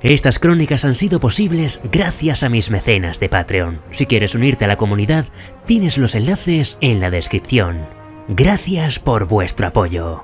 Estas crónicas han sido posibles gracias a mis mecenas de Patreon. Si quieres unirte a la comunidad, tienes los enlaces en la descripción. Gracias por vuestro apoyo.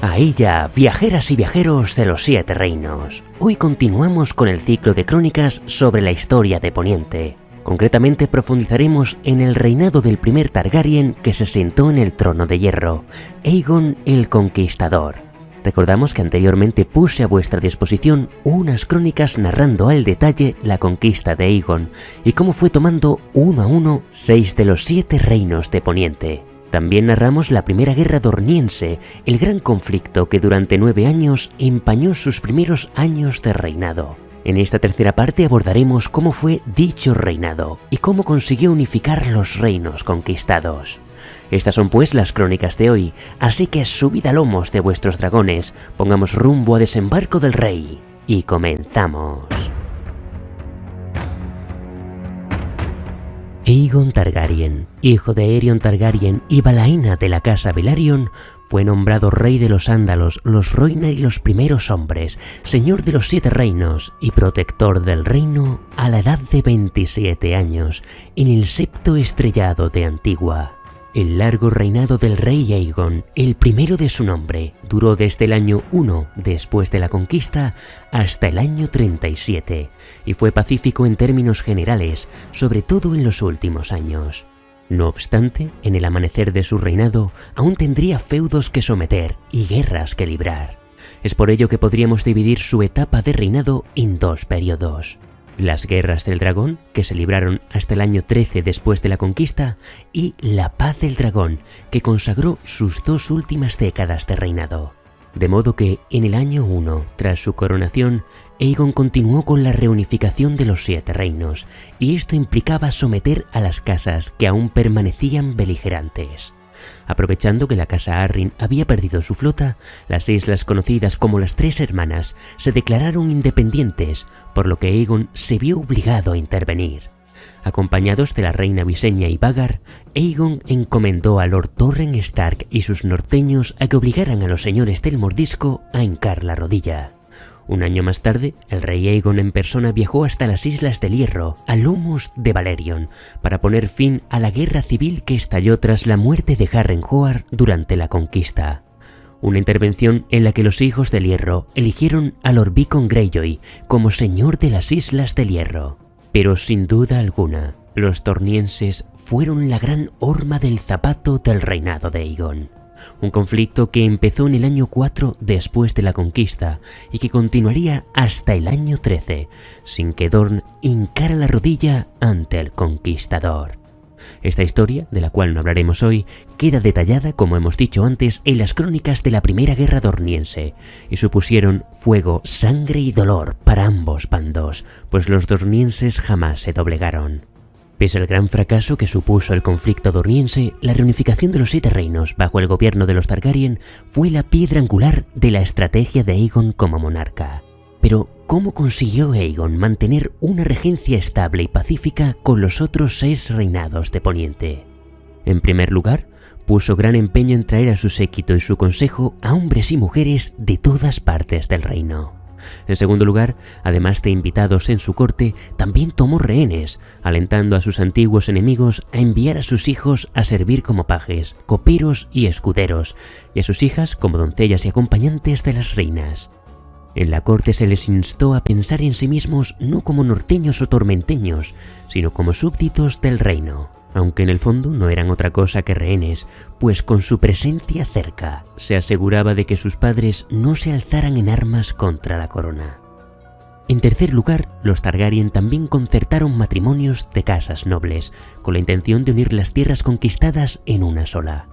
Ahí ya, viajeras y viajeros de los 7 reinos. Hoy continuamos con el ciclo de crónicas sobre la historia de Poniente. Concretamente profundizaremos en el reinado del primer Targaryen que se sentó en el trono de hierro, Aegon el Conquistador. Recordamos que anteriormente puse a vuestra disposición unas crónicas narrando al detalle la conquista de Aegon y cómo fue tomando uno a uno 6 de los 7 reinos de Poniente. También narramos la primera guerra dorniense, el gran conflicto que durante 9 años empañó sus primeros años de reinado. En esta tercera parte abordaremos cómo fue dicho reinado y cómo consiguió unificar los reinos conquistados. Estas son pues las crónicas de hoy, así que subid a lomos de vuestros dragones, pongamos rumbo a desembarco del rey y comenzamos. Aegon Targaryen, hijo de Aerion Targaryen y Balaena de la casa Velaryon, fue nombrado rey de los Ándalos, los Rhoynar y los primeros hombres, señor de los 7 reinos y protector del reino a la edad de 27 años, en el septo estrellado de Antigua. El largo reinado del rey Aegon, el primero de su nombre, duró desde el año 1 después de la conquista hasta el año 37 y fue pacífico en términos generales, sobre todo en los últimos años. No obstante, en el amanecer de su reinado aún tendría feudos que someter y guerras que librar. Es por ello que podríamos dividir su etapa de reinado en 2 periodos. Las guerras del dragón, que se libraron hasta el año 13 después de la conquista, y la paz del dragón, que consagró sus 2 últimas décadas de reinado. De modo que, en el año 1, tras su coronación, Aegon continuó con la reunificación de los 7 reinos, y esto implicaba someter a las casas que aún permanecían beligerantes. Aprovechando que la casa Arryn había perdido su flota, las islas conocidas como las 3 hermanas se declararon independientes, por lo que Aegon se vio obligado a intervenir. Acompañados de la reina Visenya y Vhagar, Aegon encomendó a Lord Torrhen Stark y sus norteños a que obligaran a los señores del mordisco a hincar la rodilla. Un año más tarde, el rey Aegon en persona viajó hasta las Islas del Hierro, a lomos de Balerion, para poner fin a la guerra civil que estalló tras la muerte de Harrenhal durante la conquista. Una intervención en la que los hijos del Hierro eligieron a Lord Beacon Greyjoy como señor de las Islas del Hierro. Pero sin duda alguna, los tornienses fueron la gran horma del zapato del reinado de Aegon. Un conflicto que empezó en el año 4 después de la conquista y que continuaría hasta el año 13, sin que Dorne hincara la rodilla ante el conquistador. Esta historia, de la cual no hablaremos hoy, queda detallada, como hemos dicho antes, en las crónicas de la Primera Guerra Dorniense, y supusieron fuego, sangre y dolor para ambos bandos, pues los dornienses jamás se doblegaron. Pese al gran fracaso que supuso el conflicto dorniense, la reunificación de los 7 reinos bajo el gobierno de los Targaryen fue la piedra angular de la estrategia de Aegon como monarca. Pero, ¿cómo consiguió Aegon mantener una regencia estable y pacífica con los otros 6 reinados de Poniente? En primer lugar, puso gran empeño en traer a su séquito y su consejo a hombres y mujeres de todas partes del reino. En segundo lugar, además de invitados en su corte, también tomó rehenes, alentando a sus antiguos enemigos a enviar a sus hijos a servir como pajes, coperos y escuderos, y a sus hijas como doncellas y acompañantes de las reinas. En la corte se les instó a pensar en sí mismos no como norteños o tormenteños, sino como súbditos del reino, aunque en el fondo no eran otra cosa que rehenes, pues con su presencia cerca se aseguraba de que sus padres no se alzaran en armas contra la corona. En tercer lugar, los Targaryen también concertaron matrimonios de casas nobles, con la intención de unir las tierras conquistadas en una sola.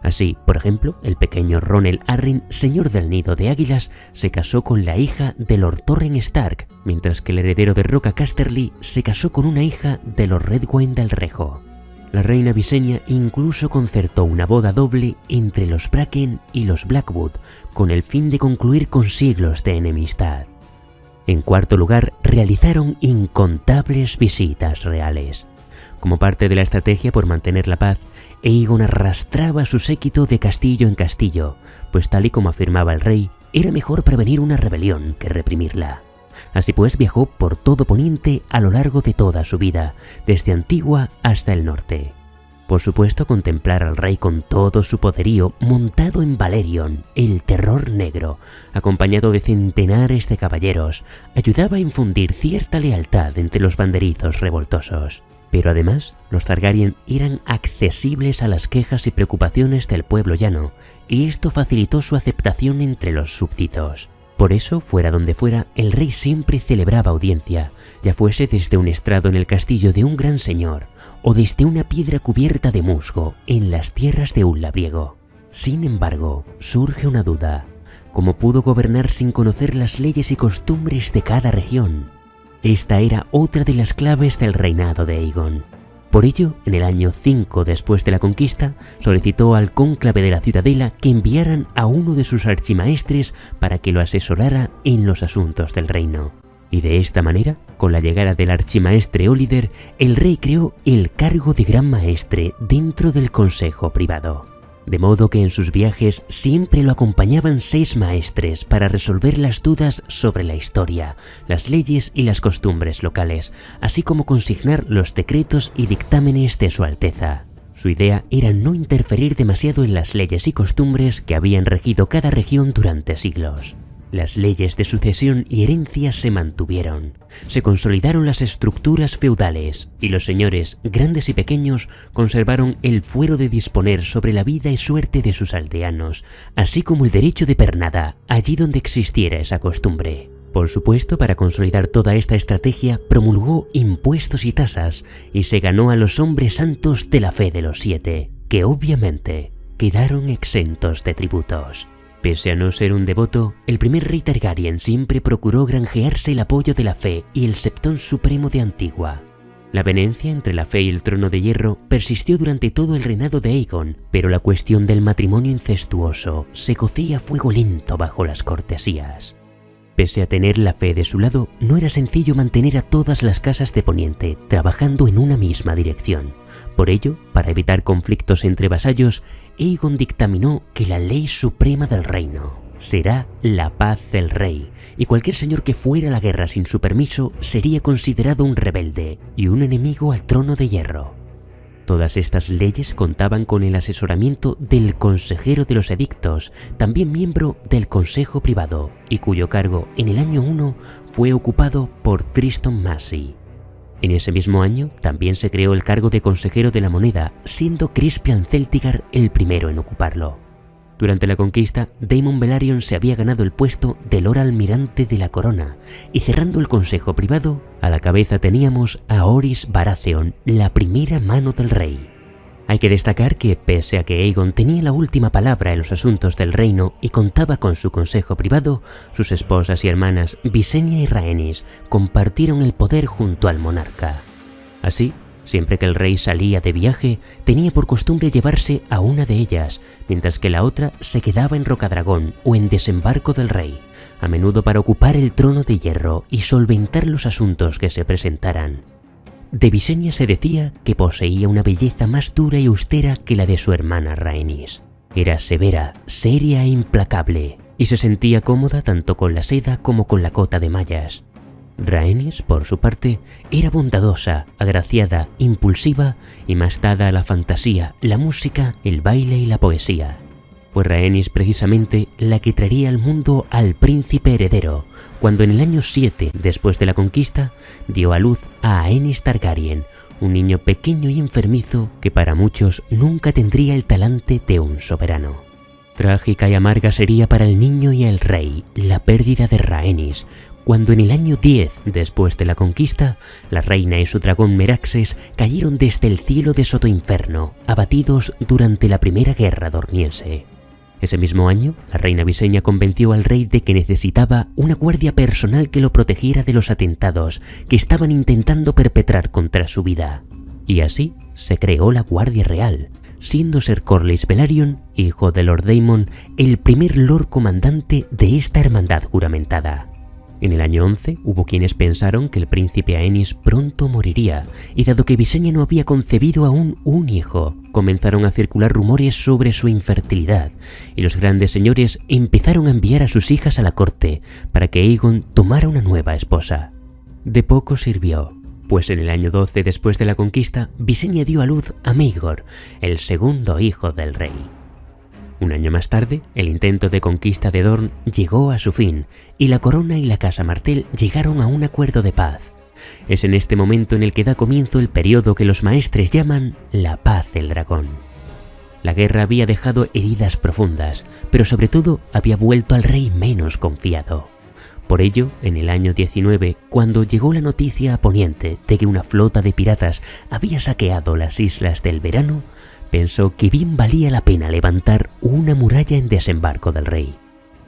Así, por ejemplo, el pequeño Ronel Arryn, señor del Nido de Águilas, se casó con la hija de Lord Torrhen Stark, mientras que el heredero de Roca Casterly se casó con una hija de Lord Redwyne del Rejo. La reina Visenya incluso concertó una boda doble entre los Bracken y los Blackwood, con el fin de concluir con siglos de enemistad. En cuarto lugar, realizaron incontables visitas reales. Como parte de la estrategia por mantener la paz, Aegon arrastraba a su séquito de castillo en castillo, pues tal y como afirmaba el rey, era mejor prevenir una rebelión que reprimirla. Así pues viajó por todo Poniente a lo largo de toda su vida, desde Antigua hasta el norte. Por supuesto, contemplar al rey con todo su poderío montado en Balerion, el terror negro, acompañado de centenares de caballeros, ayudaba a infundir cierta lealtad entre los banderizos revoltosos. Pero además, los Targaryen eran accesibles a las quejas y preocupaciones del pueblo llano, y esto facilitó su aceptación entre los súbditos. Por eso, fuera donde fuera, el rey siempre celebraba audiencia, ya fuese desde un estrado en el castillo de un gran señor, o desde una piedra cubierta de musgo en las tierras de un labriego. Sin embargo, surge una duda: ¿cómo pudo gobernar sin conocer las leyes y costumbres de cada región? Esta era otra de las claves del reinado de Aegon. Por ello, en el año 5 después de la conquista, solicitó al cónclave de la ciudadela que enviaran a uno de sus archimaestres para que lo asesorara en los asuntos del reino. Y de esta manera, con la llegada del archimaestre Olyder, el rey creó el cargo de gran maestre dentro del consejo privado. De modo que en sus viajes siempre lo acompañaban 6 maestres para resolver las dudas sobre la historia, las leyes y las costumbres locales, así como consignar los decretos y dictámenes de su Alteza. Su idea era no interferir demasiado en las leyes y costumbres que habían regido cada región durante siglos. Las leyes de sucesión y herencia se mantuvieron, se consolidaron las estructuras feudales y los señores, grandes y pequeños, conservaron el fuero de disponer sobre la vida y suerte de sus aldeanos, así como el derecho de pernada allí donde existiera esa costumbre. Por supuesto, para consolidar toda esta estrategia, promulgó impuestos y tasas y se ganó a los hombres santos de la fe de los 7, que obviamente quedaron exentos de tributos. Pese a no ser un devoto, el primer rey Targaryen siempre procuró granjearse el apoyo de la fe y el septón supremo de Antigua. La avenencia entre la fe y el trono de hierro persistió durante todo el reinado de Aegon, pero la cuestión del matrimonio incestuoso se cocía a fuego lento bajo las cortesías. Pese a tener la fe de su lado, no era sencillo mantener a todas las casas de Poniente trabajando en una misma dirección. Por ello, para evitar conflictos entre vasallos, Aegon dictaminó que la ley suprema del reino será la paz del rey, y cualquier señor que fuera a la guerra sin su permiso sería considerado un rebelde y un enemigo al trono de hierro. Todas estas leyes contaban con el asesoramiento del consejero de los edictos, también miembro del consejo privado, y cuyo cargo en el año 1 fue ocupado por Tristan Massey. En ese mismo año también se creó el cargo de consejero de la moneda, siendo Crispian Celtigar el primero en ocuparlo. Durante la conquista, Daemon Velaryon se había ganado el puesto de Lord Almirante de la Corona, y cerrando el consejo privado, a la cabeza teníamos a Orys Baratheon, la primera mano del rey. Hay que destacar que, pese a que Aegon tenía la última palabra en los asuntos del reino y contaba con su consejo privado, sus esposas y hermanas Visenya y Rhaenys compartieron el poder junto al monarca. Así, siempre que el rey salía de viaje, tenía por costumbre llevarse a una de ellas, mientras que la otra se quedaba en Rocadragón o en Desembarco del Rey, a menudo para ocupar el trono de hierro y solventar los asuntos que se presentaran. De Visenya se decía que poseía una belleza más dura y austera que la de su hermana Rhaenys. Era severa, seria e implacable, y se sentía cómoda tanto con la seda como con la cota de mallas. Rhaenys, por su parte, era bondadosa, agraciada, impulsiva y más dada a la fantasía, la música, el baile y la poesía. Fue Rhaenys precisamente la que traería al mundo al príncipe heredero, cuando en el año 7 después de la conquista dio a luz a Aenys Targaryen, un niño pequeño y enfermizo que para muchos nunca tendría el talante de un soberano. Trágica y amarga sería para el niño y el rey la pérdida de Rhaenys, cuando en el año 10 después de la conquista, la reina y su dragón Meraxes cayeron desde el cielo de Sotoinferno, abatidos durante la primera guerra dorniense. Ese mismo año, la reina Visenya convenció al rey de que necesitaba una guardia personal que lo protegiera de los atentados que estaban intentando perpetrar contra su vida. Y así se creó la Guardia Real, siendo Ser Corlys Velaryon, hijo de Lord Daemon, el primer Lord Comandante de esta hermandad juramentada. En el año 11 hubo quienes pensaron que el príncipe Aenys pronto moriría, y dado que Visenya no había concebido aún un hijo, comenzaron a circular rumores sobre su infertilidad, y los grandes señores empezaron a enviar a sus hijas a la corte para que Aegon tomara una nueva esposa. De poco sirvió, pues en el año 12 después de la conquista, Visenya dio a luz a Maegor, el segundo hijo del rey. Un año más tarde, el intento de conquista de Dorne llegó a su fin, y la corona y la casa Martell llegaron a un acuerdo de paz. Es en este momento en el que da comienzo el periodo que los maestres llaman la Paz del Dragón. La guerra había dejado heridas profundas, pero sobre todo había vuelto al rey menos confiado. Por ello, en el año 19, cuando llegó la noticia a Poniente de que una flota de piratas había saqueado las Islas del Verano, pensó que bien valía la pena levantar una muralla en desembarco del rey.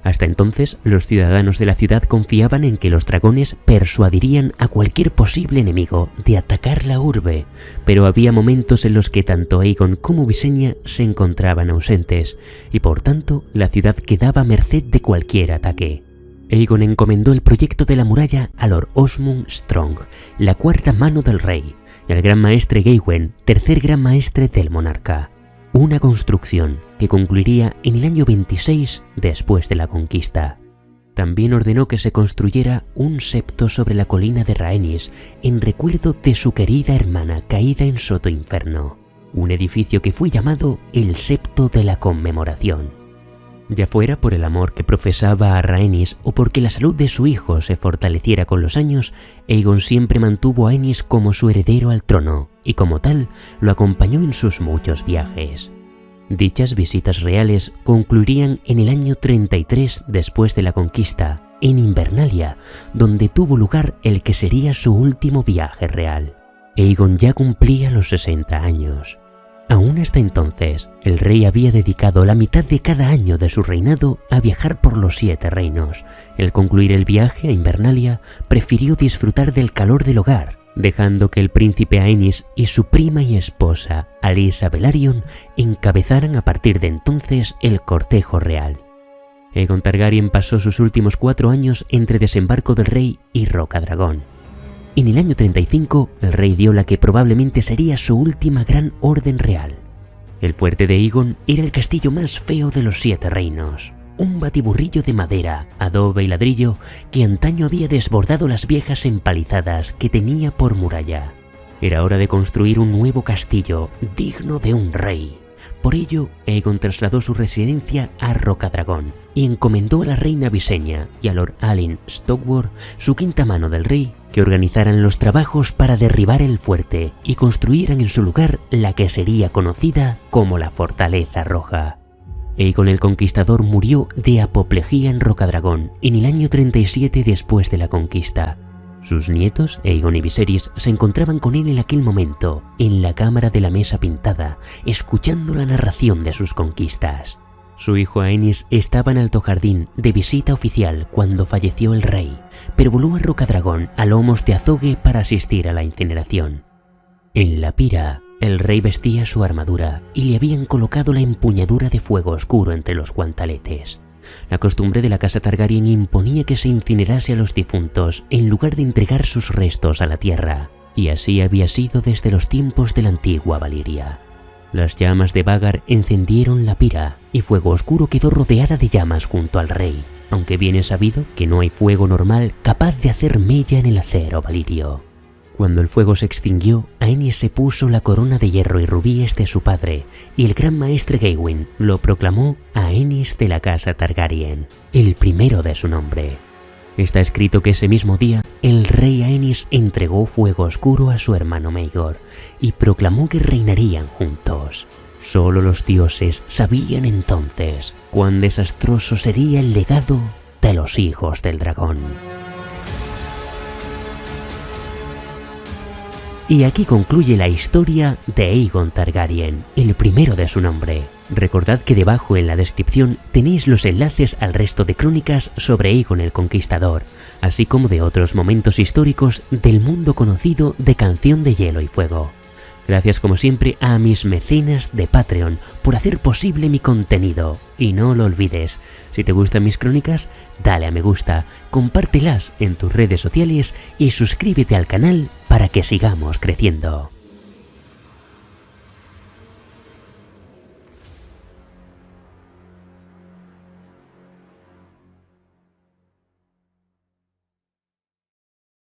Hasta entonces, los ciudadanos de la ciudad confiaban en que los dragones persuadirían a cualquier posible enemigo de atacar la urbe, pero había momentos en los que tanto Aegon como Visenya se encontraban ausentes, y por tanto la ciudad quedaba a merced de cualquier ataque. Aegon encomendó el proyecto de la muralla a Lord Osmund Strong, la cuarta mano del rey, y al gran maestre Gaiwen, tercer gran maestre del monarca. Una construcción que concluiría en el año 26 después de la conquista. También ordenó que se construyera un septo sobre la colina de Rhaenys en recuerdo de su querida hermana caída en Soto Inferno, un edificio que fue llamado el Septo de la Conmemoración. Ya fuera por el amor que profesaba a Rhaenys o porque la salud de su hijo se fortaleciera con los años, Aegon siempre mantuvo a Aenys como su heredero al trono y como tal lo acompañó en sus muchos viajes. Dichas visitas reales concluirían en el año 33 después de la conquista, en Invernalia, donde tuvo lugar el que sería su último viaje real. Aegon ya cumplía los 60 años. Aún hasta entonces, el rey había dedicado la mitad de cada año de su reinado a viajar por los 7 reinos. Al concluir el viaje a Invernalia, prefirió disfrutar del calor del hogar, dejando que el príncipe Aenys y su prima y esposa, Alyssa Velaryon, encabezaran a partir de entonces el cortejo real. Aegon Targaryen pasó sus últimos 4 años entre Desembarco del Rey y Rocadragón. En el año 35, el rey dio la que probablemente sería su última gran orden real. El fuerte de Aegon era el castillo más feo de los 7 reinos, un batiburrillo de madera, adobe y ladrillo que antaño había desbordado las viejas empalizadas que tenía por muralla. Era hora de construir un nuevo castillo digno de un rey. Por ello, Aegon trasladó su residencia a Rocadragón y encomendó a la reina Visenya y a Lord Alyn Stockworth, su quinta mano del rey, que organizaran los trabajos para derribar el fuerte y construyeran en su lugar la que sería conocida como la Fortaleza Roja. Aegon el Conquistador murió de apoplejía en Rocadragón en el año 37 después de la conquista. Sus nietos, Aegon y Viserys, se encontraban con él en aquel momento, en la cámara de la mesa pintada, escuchando la narración de sus conquistas. Su hijo Aenys estaba en Alto Jardín de visita oficial cuando falleció el rey, pero voló a Rocadragón a lomos de azogue para asistir a la incineración. En la pira, el rey vestía su armadura y le habían colocado la empuñadura de fuego oscuro entre los guantaletes. La costumbre de la casa Targaryen imponía que se incinerase a los difuntos en lugar de entregar sus restos a la tierra, y así había sido desde los tiempos de la antigua Valiria. Las llamas de Vhagar encendieron la pira y Fuego Oscuro quedó rodeada de llamas junto al rey, aunque bien es sabido que no hay fuego normal capaz de hacer mella en el acero valirio. Cuando el fuego se extinguió, Aenys se puso la corona de hierro y rubíes de su padre, y el gran maestre Gaiwen lo proclamó Aenys de la casa Targaryen, el primero de su nombre. Está escrito que ese mismo día, el rey Aenys entregó Fuego Oscuro a su hermano Maegor, y proclamó que reinarían juntos. Solo los dioses sabían entonces cuán desastroso sería el legado de los hijos del dragón. Y aquí concluye la historia de Aegon Targaryen, el primero de su nombre. Recordad que debajo en la descripción tenéis los enlaces al resto de crónicas sobre Aegon el Conquistador, así como de otros momentos históricos del mundo conocido de Canción de Hielo y Fuego. Gracias como siempre a mis mecenas de Patreon por hacer posible mi contenido. Y no lo olvides, si te gustan mis crónicas, dale a me gusta, compártelas en tus redes sociales y suscríbete al canal para que sigamos creciendo.